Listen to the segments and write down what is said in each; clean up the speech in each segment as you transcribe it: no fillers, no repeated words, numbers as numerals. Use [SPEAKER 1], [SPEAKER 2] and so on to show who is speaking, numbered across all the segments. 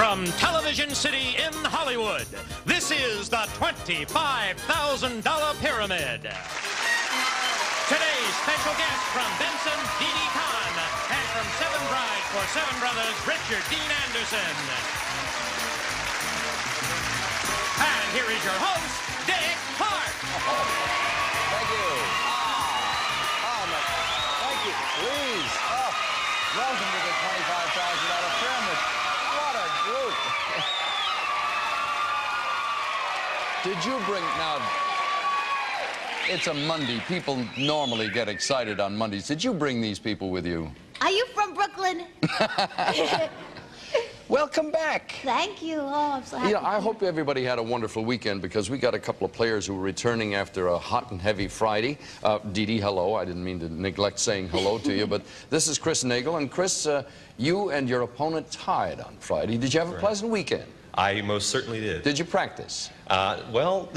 [SPEAKER 1] From Television City in Hollywood, this is the $25,000 Pyramid. Today's special guest from Benson, Didi, Conn, and from Seven Brides for Seven Brothers, Richard Dean Anderson. And here is your host, Dick Clark.
[SPEAKER 2] Thank you. Thank you. Please. Welcome to the $25,000 Pyramid. What a group. Did you bring, now, it's a Monday. People normally get excited on Mondays. Did you bring these people with you?
[SPEAKER 3] Are you from Brooklyn?
[SPEAKER 2] Welcome back.
[SPEAKER 3] Thank you. Oh, I'm so happy.
[SPEAKER 2] I hope everybody had a wonderful weekend because we got a couple of players who were returning after a hot and heavy Friday. Didi, hello. I didn't mean to neglect saying hello to you, but this is Chris Nagel. And Chris, you and your opponent tied on Friday. Did you have a pleasant weekend?
[SPEAKER 4] I most certainly did.
[SPEAKER 2] Did you practice?
[SPEAKER 4] Well...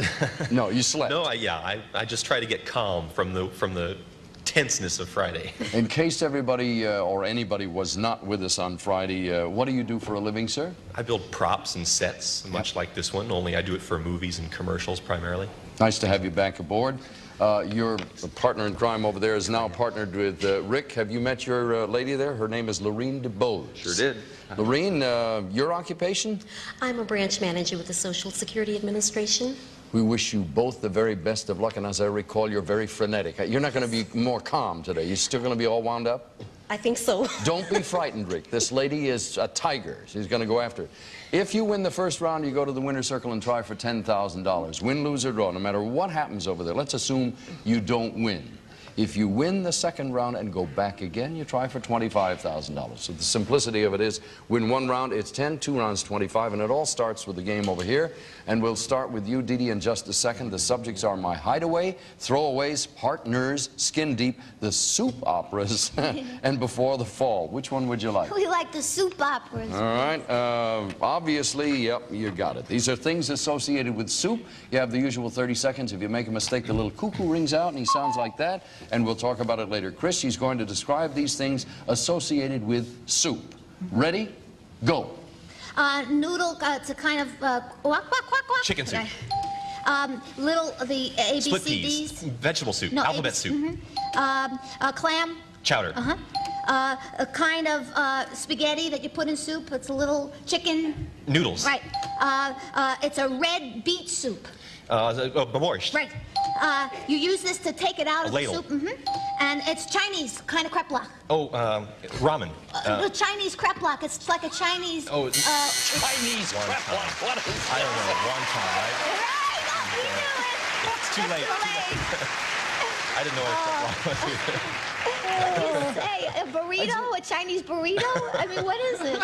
[SPEAKER 2] No, you slept.
[SPEAKER 4] No, I just try to get calm from the tenseness of Friday.
[SPEAKER 2] In case everybody or anybody was not with us on Friday, what do you do for a living, sir?
[SPEAKER 4] I build props and sets, much like this one, only I do it for movies and commercials primarily.
[SPEAKER 2] Nice to have you back aboard. Your partner in crime over there is now partnered with Rick. Have you met your lady there? Her name is Lorene DeBose.
[SPEAKER 5] Sure did.
[SPEAKER 2] Lorene, your occupation?
[SPEAKER 6] I'm a branch manager with the Social Security Administration.
[SPEAKER 2] We wish you both the very best of luck, and as I recall, you're very frenetic. You're not going to be more calm today. You're still going to be all wound up?
[SPEAKER 6] I think so.
[SPEAKER 2] Don't be frightened, Rick. This lady is a tiger. She's going to go after it. If you win the first round, you go to the winner's circle and try for $10,000. Win, lose, or draw, no matter what happens over there. Let's assume you don't win. If you win the second round and go back again, you try for $25,000. So the simplicity of it is, win one round, it's 10, two rounds, 25, and it all starts with the game over here. And we'll start with you, Didi, in just a second. The subjects are My Hideaway, Throwaways, Partners, Skin Deep, the Soup Operas, and Before the Fall. Which one would you like?
[SPEAKER 3] We like the soup operas.
[SPEAKER 2] All right. Obviously, yep, you got it. These are things associated with soup. You have the usual 30 seconds. If you make a mistake, the little cuckoo rings out, and he sounds like that. And we'll talk about it later. Chris, she's going to describe these things associated with soup. Ready? Go.
[SPEAKER 3] Noodle, it's a kind of, quack, quack, quack, quack.
[SPEAKER 4] Chicken soup.
[SPEAKER 3] The ABCDs.
[SPEAKER 4] Split peas. Vegetable soup.
[SPEAKER 3] No,
[SPEAKER 4] Alphabet soup.
[SPEAKER 3] Clam.
[SPEAKER 4] Chowder.
[SPEAKER 3] A kind of spaghetti that you put in soup. It's a little chicken.
[SPEAKER 4] Noodles.
[SPEAKER 3] Right. It's a red beet soup.
[SPEAKER 4] Borscht.
[SPEAKER 3] Right. You use this to take it out of the
[SPEAKER 4] ladle.
[SPEAKER 3] soup. And it's Chinese, kind of crepe
[SPEAKER 4] Oh, ramen.
[SPEAKER 3] Chinese crepe. It's like a Chinese...
[SPEAKER 2] Chinese crap. What is
[SPEAKER 4] I don't know. Wonton, right?
[SPEAKER 3] Right! Oh, you knew it!
[SPEAKER 4] It's too late. I didn't know what a crepe was.
[SPEAKER 3] Hey, a burrito? A Chinese burrito? I mean, what is it?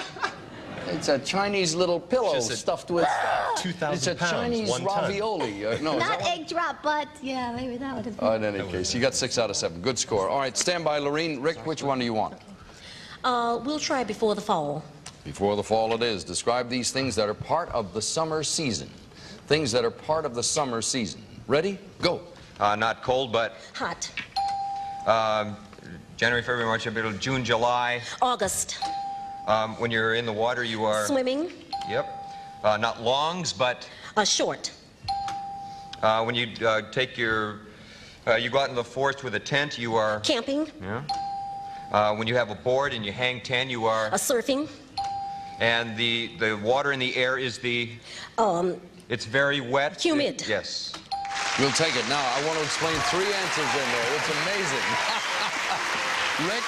[SPEAKER 2] It's a Chinese little pillow stuffed with stuff.
[SPEAKER 4] 2,000
[SPEAKER 2] It's a
[SPEAKER 4] pounds,
[SPEAKER 2] Chinese
[SPEAKER 4] 1 ton.
[SPEAKER 2] ravioli. No,
[SPEAKER 3] Not egg drop, but yeah, maybe that would have been.
[SPEAKER 2] Oh, in any case, you got 6 out of 7. Good score. All right, stand by, Lorene. Rick, which one do you want?
[SPEAKER 6] We'll try Before the Fall.
[SPEAKER 2] Before the fall it is. Describe these things that are part of the summer season. Things that are part of the summer season. Ready? Go.
[SPEAKER 5] Not cold, but
[SPEAKER 6] Hot.
[SPEAKER 5] January, February, March, April, June, July.
[SPEAKER 6] August.
[SPEAKER 5] When you're in the water, you are...
[SPEAKER 6] Swimming.
[SPEAKER 5] Yep. Not longs, but...
[SPEAKER 6] Short.
[SPEAKER 5] When you take your... you go out in the forest with a tent, you are...
[SPEAKER 6] Camping.
[SPEAKER 5] Yeah. When you have a board and you hang 10, you are...
[SPEAKER 6] Surfing.
[SPEAKER 5] And the water in the air is the... It's very wet.
[SPEAKER 6] Humid.
[SPEAKER 5] Yes.
[SPEAKER 2] We'll take it. Now, I want to explain 3 answers in there. It's amazing. Rick?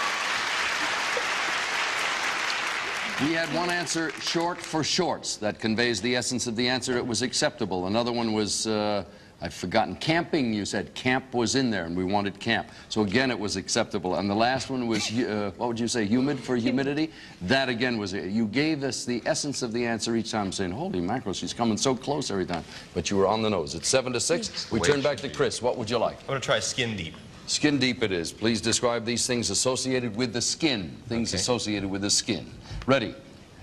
[SPEAKER 2] We had one answer, short for shorts. That conveys the essence of the answer. It was acceptable. Another one was, I've forgotten, camping. You said camp was in there, and we wanted camp. So again, it was acceptable. And the last one was, what would you say, humid for humidity? That again was, you gave us the essence of the answer each time, saying, holy mackerel, she's coming so close every time. But you were on the nose. It's 7 to 6. We turn back to Chris. What would you like?
[SPEAKER 4] I'm going to try Skin Deep.
[SPEAKER 2] Skin deep it is. Please describe these things associated with the skin. Things associated with the skin. Ready?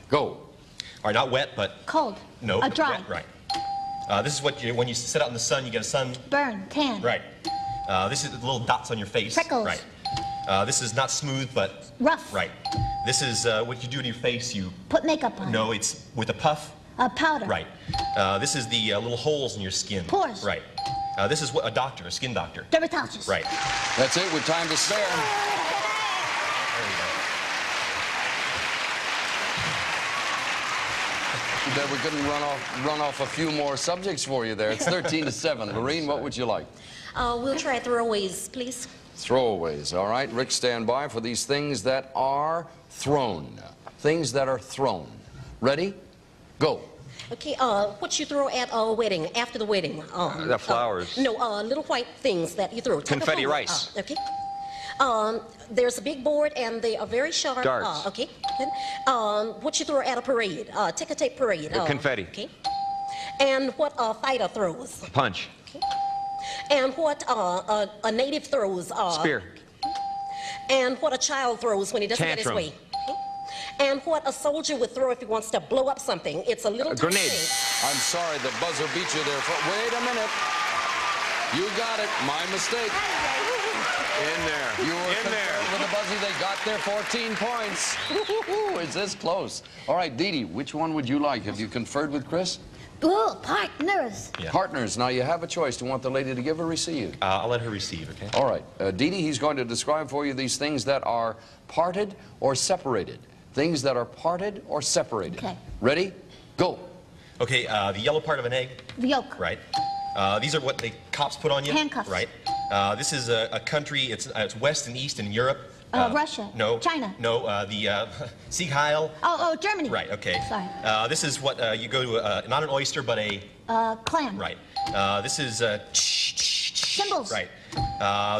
[SPEAKER 2] Go.
[SPEAKER 4] All right, not wet, but...
[SPEAKER 3] Cold.
[SPEAKER 4] No.
[SPEAKER 3] Dry.
[SPEAKER 4] Wet, right. This is what you, when you sit out in the sun, you get a sun...
[SPEAKER 3] Burn. Tan.
[SPEAKER 4] Right. This is the little dots on your face.
[SPEAKER 3] Freckles.
[SPEAKER 4] Right. This is not smooth, but...
[SPEAKER 3] Rough.
[SPEAKER 4] Right. This is what you do in your face. You
[SPEAKER 3] Put makeup on.
[SPEAKER 4] No, it's with a puff.
[SPEAKER 3] Powder.
[SPEAKER 4] Right. This is the little holes in your skin.
[SPEAKER 3] Pores.
[SPEAKER 4] Right. This is what a doctor, a skin doctor.
[SPEAKER 3] Dermatologist.
[SPEAKER 4] Right.
[SPEAKER 2] That's it with time to spare.
[SPEAKER 4] There you go.
[SPEAKER 2] That we couldn't run off a few more subjects for you there. It's 13-7. Lorene, what would you like?
[SPEAKER 6] We'll try throwaways, please.
[SPEAKER 2] Throwaways, all right. Rick, stand by for these things that are thrown. Things that are thrown. Ready? Go.
[SPEAKER 6] Okay, what you throw at a wedding, after the wedding?
[SPEAKER 5] The flowers.
[SPEAKER 6] No, little white things that you throw.
[SPEAKER 5] Confetti rice.
[SPEAKER 6] Okay. There's a big board and they are very sharp.
[SPEAKER 5] Darts.
[SPEAKER 6] Okay. Good. What you throw at a parade, ticker tape parade.
[SPEAKER 5] Confetti.
[SPEAKER 6] Okay. And what a fighter throws.
[SPEAKER 5] Punch.
[SPEAKER 6] Okay. And what a native throws.
[SPEAKER 5] Spear.
[SPEAKER 6] And what a child throws when he doesn't get his
[SPEAKER 5] Tantrum.
[SPEAKER 6] way. Okay. And what a soldier would throw if he wants to blow up something. It's a little tiny
[SPEAKER 5] grenade.
[SPEAKER 6] thing.
[SPEAKER 2] I'm sorry, the buzzer beat you there. Wait a minute. You got it. My mistake.
[SPEAKER 5] In there.
[SPEAKER 2] You were
[SPEAKER 5] in there.
[SPEAKER 2] with the buzzer. They got their 14 points. It's this close. All right, Didi, which one would you like? Have you conferred with Chris?
[SPEAKER 3] Ooh, partners.
[SPEAKER 4] Yeah.
[SPEAKER 2] Partners. Now, you have a choice. Do you want the lady to give or receive?
[SPEAKER 4] I'll let her receive, okay?
[SPEAKER 2] All right. Didi, he's going to describe for you these things that are parted or separated. Things that are parted or separated.
[SPEAKER 3] Okay.
[SPEAKER 2] Ready? Go.
[SPEAKER 4] Okay, the yellow part of an egg.
[SPEAKER 3] The yolk.
[SPEAKER 4] Right. These are what the cops put on you.
[SPEAKER 3] Handcuffs.
[SPEAKER 4] Right. This is a country, it's west and east in Europe.
[SPEAKER 3] Russia.
[SPEAKER 4] No.
[SPEAKER 3] China.
[SPEAKER 4] No, the Sieg Heil.
[SPEAKER 3] Oh, Germany.
[SPEAKER 4] Right, okay.
[SPEAKER 3] Sorry.
[SPEAKER 4] This is what you go to, not an oyster, but a...
[SPEAKER 3] Clam.
[SPEAKER 4] Right. This is...
[SPEAKER 3] Symbols.
[SPEAKER 4] Right.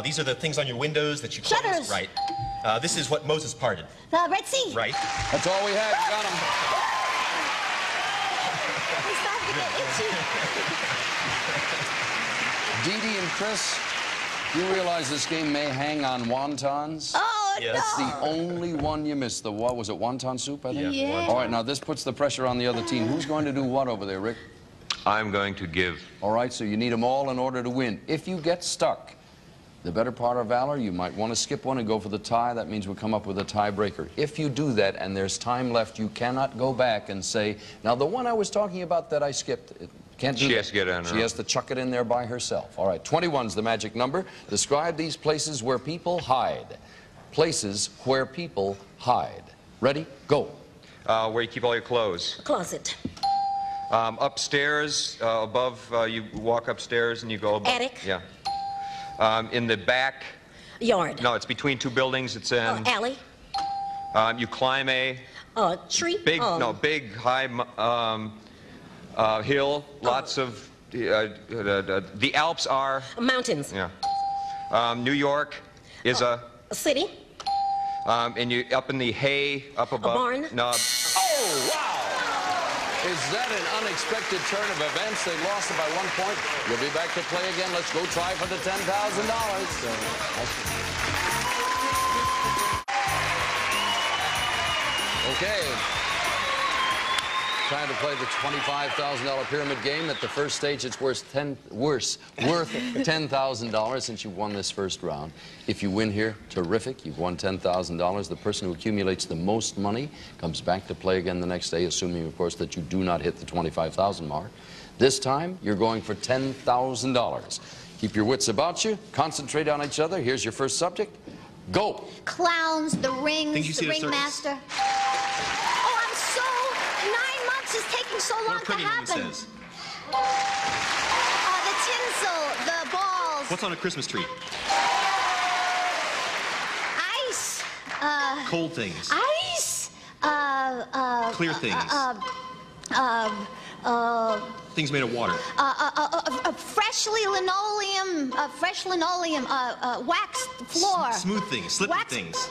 [SPEAKER 4] These are the things on your windows that you close.
[SPEAKER 3] Shutters.
[SPEAKER 4] Right. This is what Moses parted.
[SPEAKER 3] The Red Sea.
[SPEAKER 4] Right.
[SPEAKER 2] That's all we had. You got them.
[SPEAKER 3] I'm starting to get itchy.
[SPEAKER 2] Didi and Chris, you realize this game may hang on wontons?
[SPEAKER 3] Oh,
[SPEAKER 4] Yes.
[SPEAKER 2] That's the only one you missed. The what was it? Wonton soup, I think?
[SPEAKER 3] Yeah.
[SPEAKER 2] All right, now this puts the pressure on the other team. Who's going to do what over there, Rick?
[SPEAKER 5] I'm going to give.
[SPEAKER 2] All right, so you need them all in order to win. If you get stuck, the better part of valor, you might want to skip one and go for the tie. That means we'll come up with a tiebreaker. If you do that and there's time left, you cannot go back and say, now the one I was talking about that I skipped, can't do that.
[SPEAKER 5] She has to get it on her
[SPEAKER 2] She
[SPEAKER 5] own.
[SPEAKER 2] has to chuck it in there by herself. All right, 21's the magic number. Describe these places where people hide. Places where people hide. Ready? Go.
[SPEAKER 5] Where you keep all your clothes.
[SPEAKER 6] Closet.
[SPEAKER 5] Upstairs, above, you walk upstairs and you go above.
[SPEAKER 6] Attic.
[SPEAKER 5] Yeah. In the back.
[SPEAKER 6] Yard.
[SPEAKER 5] No, it's between two buildings. It's in.
[SPEAKER 6] Alley.
[SPEAKER 5] You climb a
[SPEAKER 6] Tree.
[SPEAKER 5] big, big, high hill. Lots of. The Alps are.
[SPEAKER 6] Mountains.
[SPEAKER 5] Yeah. New York is
[SPEAKER 6] A city.
[SPEAKER 5] and you up in the hay up above.
[SPEAKER 6] barn.
[SPEAKER 5] No.
[SPEAKER 2] Oh, wow! Is that an unexpected turn of events? They lost it by 1 point. We'll be back to play again. Let's go try for the $10,000. Okay. Time to play the $25,000 pyramid game. At the first stage, it's worth $10,000 since you won this first round. If you win here, terrific. You've won $10,000. The person who accumulates the most money comes back to play again the next day, assuming, of course, that you do not hit the $25,000 mark. This time, you're going for $10,000. Keep your wits about you. Concentrate on each other. Here's your first subject. Go.
[SPEAKER 3] Clowns, the rings,
[SPEAKER 4] Things you see
[SPEAKER 3] the
[SPEAKER 4] at a circus.
[SPEAKER 3] ringmaster. Oh, I'm so... 9 months is taking so long
[SPEAKER 4] What a
[SPEAKER 3] to
[SPEAKER 4] pretty woman
[SPEAKER 3] happen.
[SPEAKER 4] says.
[SPEAKER 3] The tinsel, the balls,
[SPEAKER 4] What's on a Christmas tree?
[SPEAKER 3] ice,
[SPEAKER 4] Cold things.
[SPEAKER 3] ice,
[SPEAKER 4] Clear things. Things made of water.
[SPEAKER 3] freshly linoleum, fresh linoleum, waxed floor.
[SPEAKER 4] Smooth things. Slippery
[SPEAKER 3] Wax-
[SPEAKER 4] things.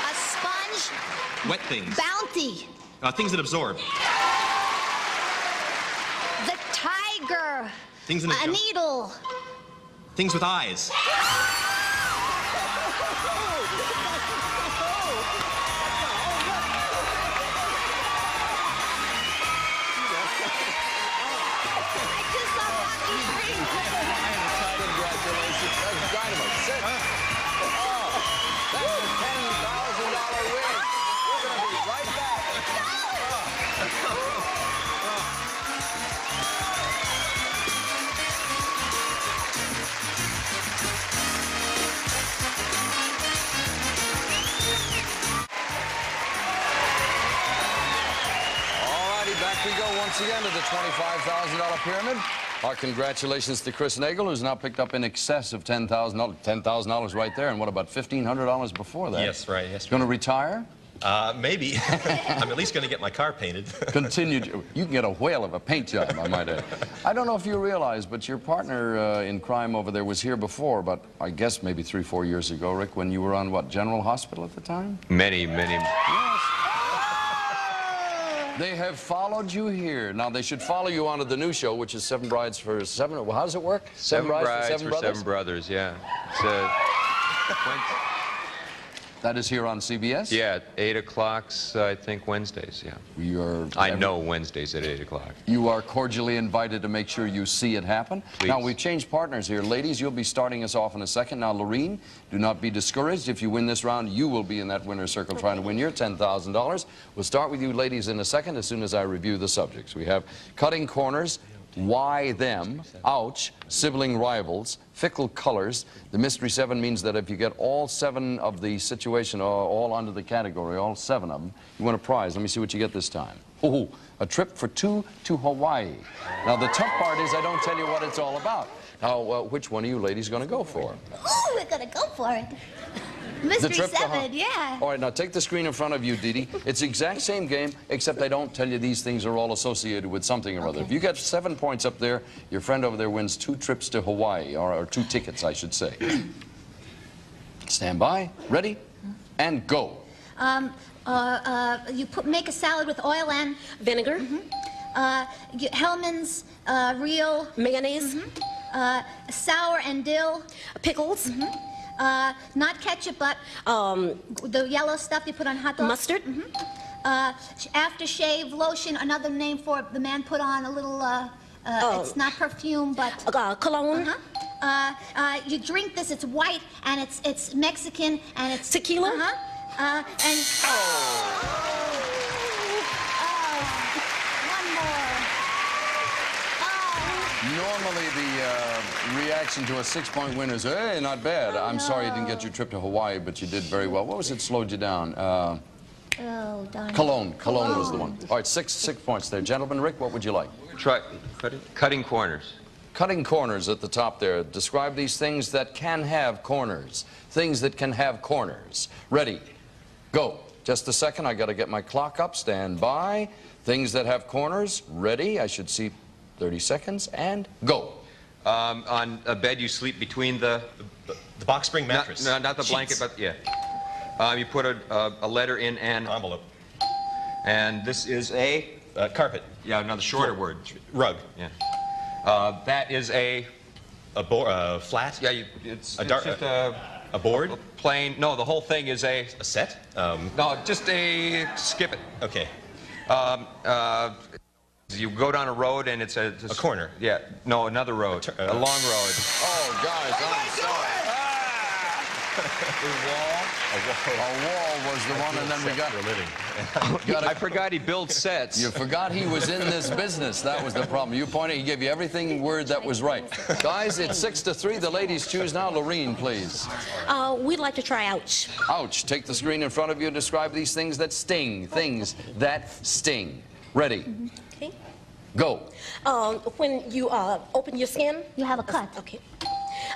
[SPEAKER 3] A sponge,
[SPEAKER 4] Wet things.
[SPEAKER 3] bounty,
[SPEAKER 4] Things that absorb.
[SPEAKER 3] the tiger,
[SPEAKER 4] Things in the
[SPEAKER 3] a
[SPEAKER 4] jungle.
[SPEAKER 3] needle.
[SPEAKER 4] Things with eyes.
[SPEAKER 3] I just saw Rocky III.
[SPEAKER 2] Congratulations. That's dynamite. Sit. Oh, that's the $10,000 Back we go once again to the $25,000 pyramid. Our congratulations to Chris Nagel, who's now picked up in excess of $10,000. $10,000 right there, and what about $1,500 before that?
[SPEAKER 4] Yes, right. Yes.
[SPEAKER 2] Going to retire?
[SPEAKER 4] Maybe. I'm at least going to get my car painted.
[SPEAKER 2] Continue. You can get a whale of a paint job, I might add. I don't know if you realize, but your partner in crime over there was here before, but I guess maybe 3 or 4 years ago, Rick, when you were on, what, General Hospital at the time?
[SPEAKER 5] Many.
[SPEAKER 2] Yes. They have followed you here. Now, they should follow you onto the new show, which is 7 Brides for 7... Well, how does it work?
[SPEAKER 5] 7 Brides for 7 Brothers, yeah.
[SPEAKER 2] That is here on CBS?
[SPEAKER 5] Yeah, 8 o'clock, I think, Wednesdays, yeah. I know Wednesdays at 8 o'clock.
[SPEAKER 2] You are cordially invited to make sure you see it happen.
[SPEAKER 5] Please.
[SPEAKER 2] Now, we've changed partners here. Ladies, you'll be starting us off in a second. Now, Lorene, do not be discouraged. If you win this round, you will be in that winner's circle trying to win your $10,000. We'll start with you ladies in a second as soon as I review the subjects. We have cutting corners, why them, ouch, sibling rivals, fickle colors. The mystery 7 means that if you get all 7 of the situation, all under the category, all 7 of them, you win a prize. Let me see what you get this time. Ooh, a trip for 2 to Hawaii. Now, the tough part is I don't tell you what it's all about. Now, which one of you ladies going to go for?
[SPEAKER 3] Oh, we're going to go for it. Mystery 7, yeah.
[SPEAKER 2] All right, now take the screen in front of you, Didi. It's the exact same game, except I don't tell you these things are all associated with something or other. If you get 7 points up there, your friend over there wins 2 trips to Hawaii, or 2 tickets, I should say. Stand by, ready, and go.
[SPEAKER 3] You make a salad with oil and
[SPEAKER 6] Vinegar.
[SPEAKER 3] Hellman's real
[SPEAKER 6] Mayonnaise.
[SPEAKER 3] sour and dill.
[SPEAKER 6] Pickles.
[SPEAKER 3] Not ketchup, but the yellow stuff you put on hot dogs.
[SPEAKER 6] Mustard.
[SPEAKER 3] Aftershave lotion, another name for it. The man put on a little, it's not perfume, but...
[SPEAKER 6] Cologne.
[SPEAKER 3] You drink this, it's white, and it's Mexican, and it's...
[SPEAKER 6] Tequila.
[SPEAKER 3] And... one more.
[SPEAKER 2] Normally, the reaction to a 6-point win is, hey, not bad. I'm sorry you didn't get your trip to Hawaii, but you did very well. What was it slowed you down?
[SPEAKER 3] Oh, darn.
[SPEAKER 2] Cologne was the one. All right, 6 points there. Gentlemen, Rick, what would you like?
[SPEAKER 5] Try cutting corners.
[SPEAKER 2] Cutting corners at the top there. Describe these things that can have corners. Things that can have corners. Ready, go. Just a second, I got to get my clock up. Stand by. Things that have corners. Ready, I should see 30 seconds, and go.
[SPEAKER 5] On a bed, you sleep between the
[SPEAKER 4] box spring mattress.
[SPEAKER 5] Not the blanket, but yeah. You put a letter in an
[SPEAKER 4] envelope.
[SPEAKER 5] And this is a
[SPEAKER 4] carpet.
[SPEAKER 5] Yeah, another shorter word.
[SPEAKER 4] Rug.
[SPEAKER 5] Yeah. That is a
[SPEAKER 4] flat.
[SPEAKER 5] Yeah, it's
[SPEAKER 4] just a board.
[SPEAKER 5] Plain. No, the whole thing is a
[SPEAKER 4] set.
[SPEAKER 5] No, just a skip it.
[SPEAKER 4] Okay.
[SPEAKER 5] You go down a road and it's a
[SPEAKER 4] corner.
[SPEAKER 5] Yeah. No, another road. A long road.
[SPEAKER 2] Oh, guys, I'm sorry. A wall was the one, and then we got...
[SPEAKER 5] I forgot he builds sets.
[SPEAKER 2] You forgot he was in this business. That was the problem. You pointed, he gave you everything word that was right. Guys, it's 6-3. The ladies choose now. Lorene, please.
[SPEAKER 6] We'd like to try ouch.
[SPEAKER 2] Ouch. Take the screen in front of you and describe these things that sting. Things that sting. Ready.
[SPEAKER 6] Okay.
[SPEAKER 2] Go.
[SPEAKER 6] When you open your skin,
[SPEAKER 3] You have a cut.
[SPEAKER 6] okay.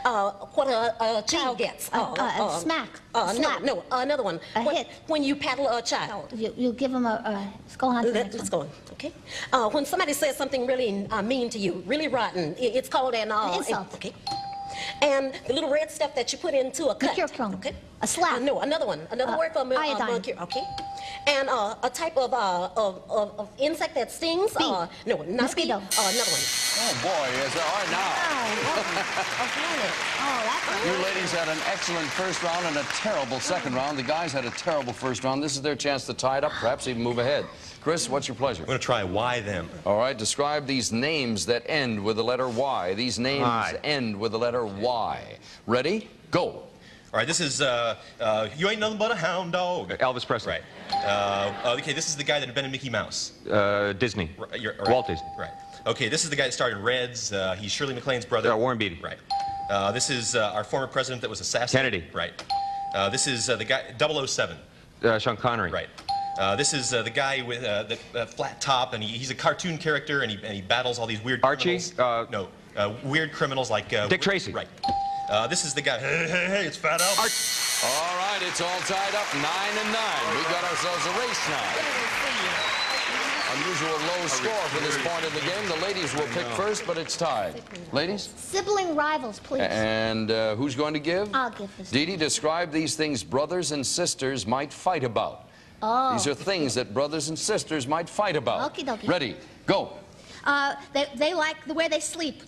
[SPEAKER 6] What a child gets.
[SPEAKER 3] Smack.
[SPEAKER 6] Snap. No, another one.
[SPEAKER 3] A hit.
[SPEAKER 6] When you paddle a child.
[SPEAKER 3] You give him a... Let's go on to the next
[SPEAKER 6] Let's
[SPEAKER 3] one.
[SPEAKER 6] go on, okay? When somebody says something really mean to you, really rotten, it's called an...
[SPEAKER 3] insult.
[SPEAKER 6] Okay. And the little red stuff that you put into a cut.
[SPEAKER 3] Mercurochrome.
[SPEAKER 6] Okay.
[SPEAKER 3] A slap.
[SPEAKER 6] No, another one. Another word for
[SPEAKER 3] iodine.
[SPEAKER 6] mercury. Okay. And a type of insect that stings.
[SPEAKER 3] Bee.
[SPEAKER 6] No, not
[SPEAKER 3] Mosquito.
[SPEAKER 6] bee. Another one.
[SPEAKER 2] Oh, boy. Yes. All right, now. You ladies had an excellent first round and a terrible second round. The guys had a terrible first round. This is their chance to tie it up, perhaps even move ahead. Chris, what's your pleasure?
[SPEAKER 4] I'm going to try why them.
[SPEAKER 2] All right, describe these names that end with the letter Y. These names end with the letter Y. Ready? Go.
[SPEAKER 4] All right, this is, you ain't nothing but a hound dog.
[SPEAKER 5] Elvis Presley.
[SPEAKER 4] Right. Okay, this is the guy that invented Mickey Mouse.
[SPEAKER 5] Disney.
[SPEAKER 4] Right.
[SPEAKER 5] Walt Disney.
[SPEAKER 4] Right. Okay, this is the guy that starred in Reds. He's Shirley MacLaine's brother.
[SPEAKER 5] Warren Beatty.
[SPEAKER 4] Right. This is our former president that was assassinated.
[SPEAKER 5] Kennedy.
[SPEAKER 4] Right. This is the guy, 007.
[SPEAKER 5] Sean Connery.
[SPEAKER 4] Right. This is the guy with the flat top, and he's a cartoon character, and he battles all these weird
[SPEAKER 5] Archie?
[SPEAKER 4] criminals. No, weird criminals like...
[SPEAKER 5] Dick Tracy.
[SPEAKER 4] Right. This is the guy, hey, it's Fat Albert.
[SPEAKER 2] All right, it's all tied up, 9-9. We got ourselves a race now. Unusual low score for this point in the game. The ladies will pick first, but it's tied. Ladies?
[SPEAKER 3] Sibling rivals, please.
[SPEAKER 2] And who's going to give?
[SPEAKER 3] I'll give this.
[SPEAKER 2] Didi, describe these things brothers and sisters might fight about.
[SPEAKER 3] Oh.
[SPEAKER 2] These are things that brothers and sisters might fight about.
[SPEAKER 3] Okie dokie.
[SPEAKER 2] Ready, go.
[SPEAKER 3] They like the way they sleep.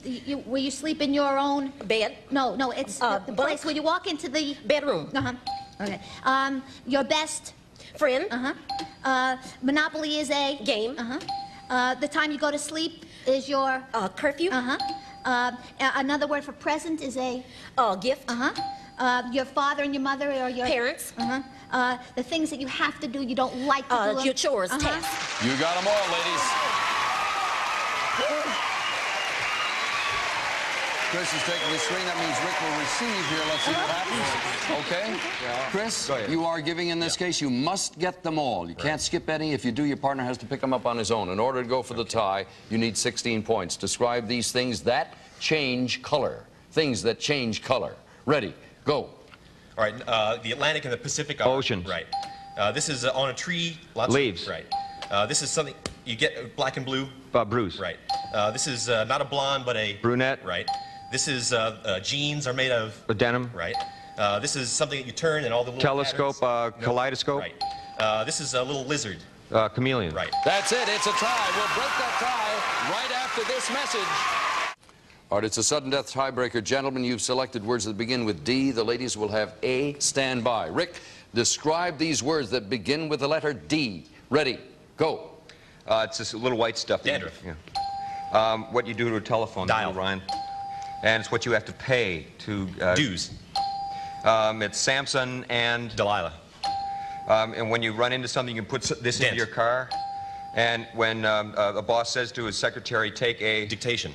[SPEAKER 3] Where you sleep in your own...
[SPEAKER 6] Bed.
[SPEAKER 3] No, it's the
[SPEAKER 6] bunk.
[SPEAKER 3] place where you walk into the...
[SPEAKER 6] Bedroom.
[SPEAKER 3] Uh-huh. Okay. Your best...
[SPEAKER 6] Friend.
[SPEAKER 3] Uh-huh. Monopoly is a...
[SPEAKER 6] Game.
[SPEAKER 3] Uh-huh. The time you go to sleep is your...
[SPEAKER 6] Curfew.
[SPEAKER 3] Uh-huh. Another word for present is a...
[SPEAKER 6] Gift.
[SPEAKER 3] Uh-huh. Your father and your mother or your...
[SPEAKER 6] Parents.
[SPEAKER 3] Uh-huh. The things that you have to do, you don't like to do them.
[SPEAKER 6] Your chores. Tasks.
[SPEAKER 2] You got them all, ladies. Chris is taking the screen. That means Rick will receive here. Let's see what happens. Okay?
[SPEAKER 5] Yeah.
[SPEAKER 2] Chris,
[SPEAKER 5] Go ahead.
[SPEAKER 2] you are giving in this case. You must get them all. You can't skip any. If you do, your partner has to pick them up on his own. In order to go for the tie, you need 16 points. Describe these things that change color. Things that change color. Ready, go.
[SPEAKER 4] All right, the Atlantic and the Pacific are...
[SPEAKER 5] Oceans.
[SPEAKER 4] Right. This is on a tree. Lots
[SPEAKER 5] Leaves.
[SPEAKER 4] Of, right. This is something... You get black and blue.
[SPEAKER 5] Bruce.
[SPEAKER 4] Right. This is not a blonde, but a...
[SPEAKER 5] Brunette.
[SPEAKER 4] Right. This is jeans are made of...
[SPEAKER 5] Denim.
[SPEAKER 4] Right. This is something that you turn and all the little
[SPEAKER 5] Telescope,
[SPEAKER 4] patterns. No.
[SPEAKER 5] kaleidoscope.
[SPEAKER 4] Right. This is a little lizard.
[SPEAKER 5] Chameleon.
[SPEAKER 4] Right.
[SPEAKER 2] That's it. It's a tie. We'll break that tie right after this message. All right, it's a sudden death tiebreaker. Gentlemen, you've selected words that begin with D. The ladies will have A. Stand by. Rick, describe these words that begin with the letter D. Ready, go.
[SPEAKER 5] It's this little white stuff.
[SPEAKER 4] Dandruff.
[SPEAKER 5] Yeah. What you do to a telephone.
[SPEAKER 4] Dial.
[SPEAKER 5] Ryan. And it's what you have to pay to...
[SPEAKER 4] Dues.
[SPEAKER 5] It's Samson and...
[SPEAKER 4] Delilah.
[SPEAKER 5] And when you run into something, you put this into your car. And when a boss says to his secretary, take a...
[SPEAKER 4] Dictation.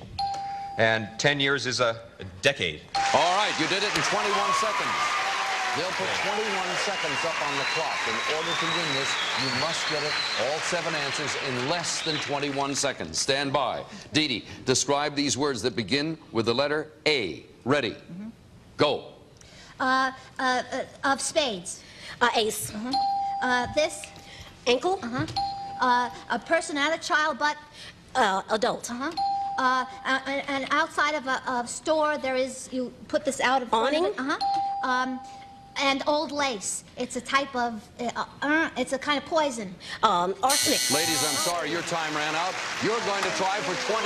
[SPEAKER 5] And 10 years is a
[SPEAKER 4] decade.
[SPEAKER 2] All right, you did it in 21 seconds. They'll put 21 seconds up on the clock. In order to win this, you must get it, all 7 answers, in less than 21 seconds. Stand by. Didi, describe these words that begin with the letter A. Ready? Go.
[SPEAKER 3] Of spades.
[SPEAKER 6] Ace.
[SPEAKER 3] This.
[SPEAKER 6] Ankle.
[SPEAKER 3] A person, not a child, but...
[SPEAKER 6] Adult.
[SPEAKER 3] And outside of a store, there is, you put this out of front of it. And old lace. It's a type of, it's a kind of poison.
[SPEAKER 6] Arsenic.
[SPEAKER 2] Ladies, I'm sorry, your time ran out. You're going to try for $25,000.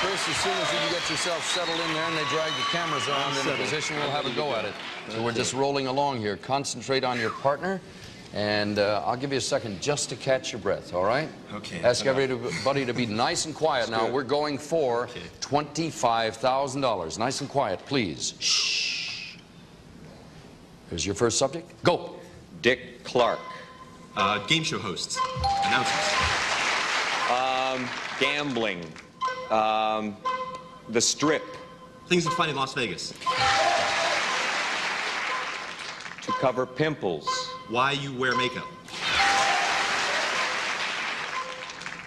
[SPEAKER 2] Chris, as soon as you can get yourself settled in there and they drag the cameras around in a position, we'll have a go at it. So we're just rolling along here. Concentrate on your partner. And I'll give you a second just to catch your breath, all right?
[SPEAKER 4] Okay.
[SPEAKER 2] Ask everybody to be nice and quiet now. We're going for $25,000. Nice and quiet, please. Shh. Here's your first subject. Go.
[SPEAKER 5] Dick Clark.
[SPEAKER 4] Game show hosts. Announcers.
[SPEAKER 5] Gambling. The Strip.
[SPEAKER 4] Things you find in Las Vegas.
[SPEAKER 5] To cover pimples.
[SPEAKER 4] Why you wear makeup.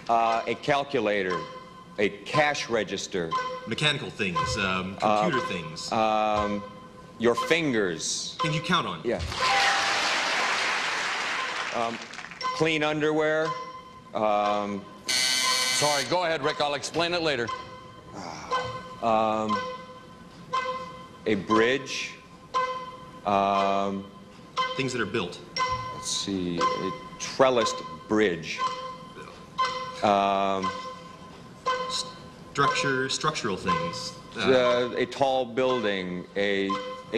[SPEAKER 5] A calculator. A cash register.
[SPEAKER 4] Mechanical things. Computer things.
[SPEAKER 5] Your fingers.
[SPEAKER 4] Things you count on.
[SPEAKER 5] Yeah. Clean underwear.
[SPEAKER 2] Sorry, go ahead, Rick. I'll explain it later.
[SPEAKER 5] A bridge.
[SPEAKER 4] Things that are built.
[SPEAKER 5] Let's see. A trellised bridge.
[SPEAKER 4] Structural things.
[SPEAKER 5] A tall building. A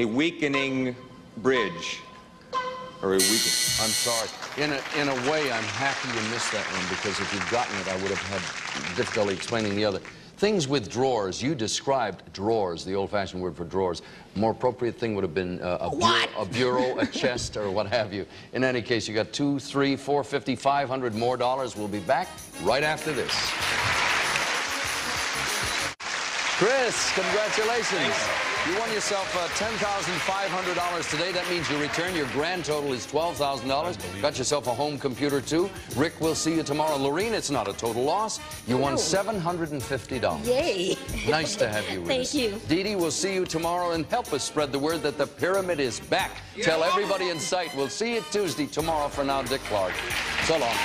[SPEAKER 5] weakening bridge. Or a weakening.
[SPEAKER 2] I'm sorry. In a way, I'm happy you missed that one, because if you'd gotten it, I would have had difficulty explaining the other. Things with drawers. You described drawers, the old-fashioned word for drawers. More appropriate thing would have been a bureau, a chest, or what have you. In any case, you got $200, $300, $450, $500 more dollars. We'll be back right after this. Chris, congratulations. You won yourself $10,500 today. That means you return. Your grand total is $12,000. Got yourself a home computer, too. Rick, we'll see you tomorrow. Lorene, it's not a total loss. You won $750.
[SPEAKER 6] Yay.
[SPEAKER 2] Nice to have you with us.
[SPEAKER 6] Thank you.
[SPEAKER 2] Didi, we'll see you tomorrow, and help us spread the word that the pyramid is back. Tell everybody in sight. We'll see you Tuesday. Tomorrow, for now, Dick Clark. So long.